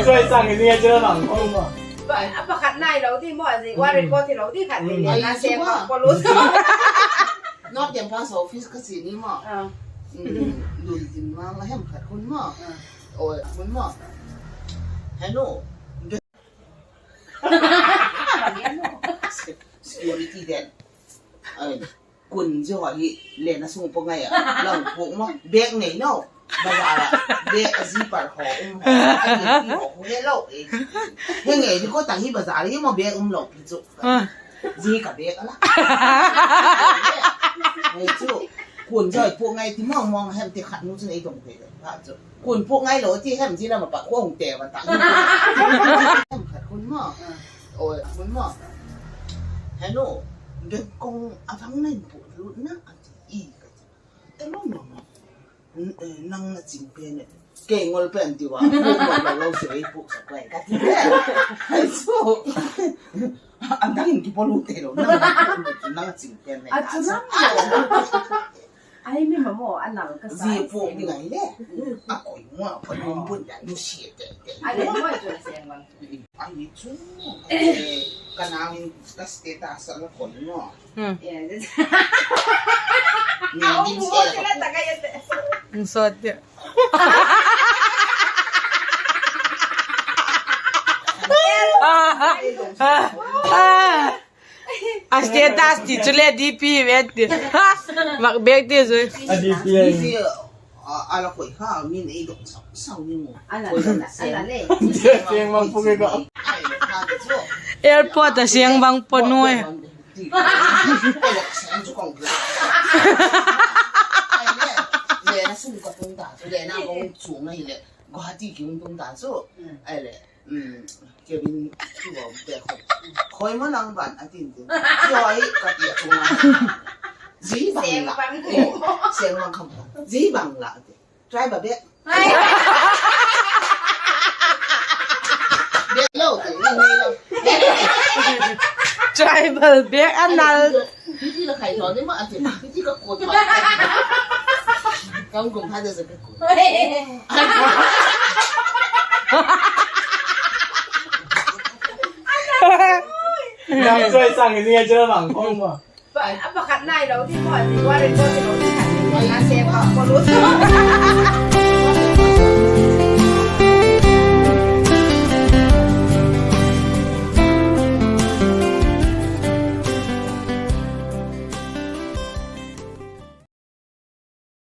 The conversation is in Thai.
最上嘅呢一張能空啊！apa kat nai đâu thì mọi gì qua đến con thì đâu thì khát thì liền là xem qua luôn. นอกจากภาษาฟิสก็สินี่มั้งดูจริงว่าเราให้มันขัดคนมั้งโอ้ยคนมั้งฮัลโหลsecurity เด่นกุนจะว่าที่เรียนนะสมมติไงอ่ะเราพวกมั้งเบกไหนเนาะบ้าละเบกซีปัดหอไอ้เด็กที่หอเฮ้ยเราเองเฮ้ยไงที่เขาตั้งที่ภาษาที่มาเบกหลอกพิจุซีกับเบกอะไรไอ้จุกุนจะพวกไงที่มองให้มันติดขัดนู้นจะไอ้ตรงไหนเลยพระจุกุนพวกไงเหรอที่ให้มันที่เรามาปะขั้วหงแต่มันตั้งให้มันขัดคนมั้งโอ้ยคนมั้งฮัลโหลเด็กกงอาทั้งนั้นปวดรุนนะอันที่กันแต่เราหนุ่มนั่งจริงเป็นเก่งว่าเป็นดีว่าพวกเราเสียพวกสักวันกันที่แรกไอ้สู้อันนั้นที่พอรู้เตะเรานั่งจริงเป็นเลยอ่ะจ้าไอ้ไม่มาหมออันนั้นก็ซีพวกยังไงเนี่ยอ่ะก่อยว่าพอนุ่มบุญใหญ่ยุ่เสียแต่ไอ้เด็กไม่ช่วยเสียงมันไอ้ชู้กันน้ำก็สเตตัสแล้วคนเนาะเนี่ยดิ้นเสียแล้วสดเนี่ยa status ti chule dp vet mak bek ti rồi a dp ala koi kha min ei dong sau ni mo ala le siang bang pu ko airport a siang bang ponoi le na sun ka tung da le na bong chu ngai le guwahati ki tung da so ai le Kevin chuo be khoi ma nang ban atin tin joi ka ti chu ma ji bang la seng bang kham ji bang la try ba be be lo ti ni lo tribal bek anal ti la khai thon ni ma atin ti ka ko ma kam kum ha de se be ko Năm最上嘅呢一張能空啊！apa kat nai đâu thì mọi gì qua đến con thì đâu thì khát thì liền là xem qua luôn.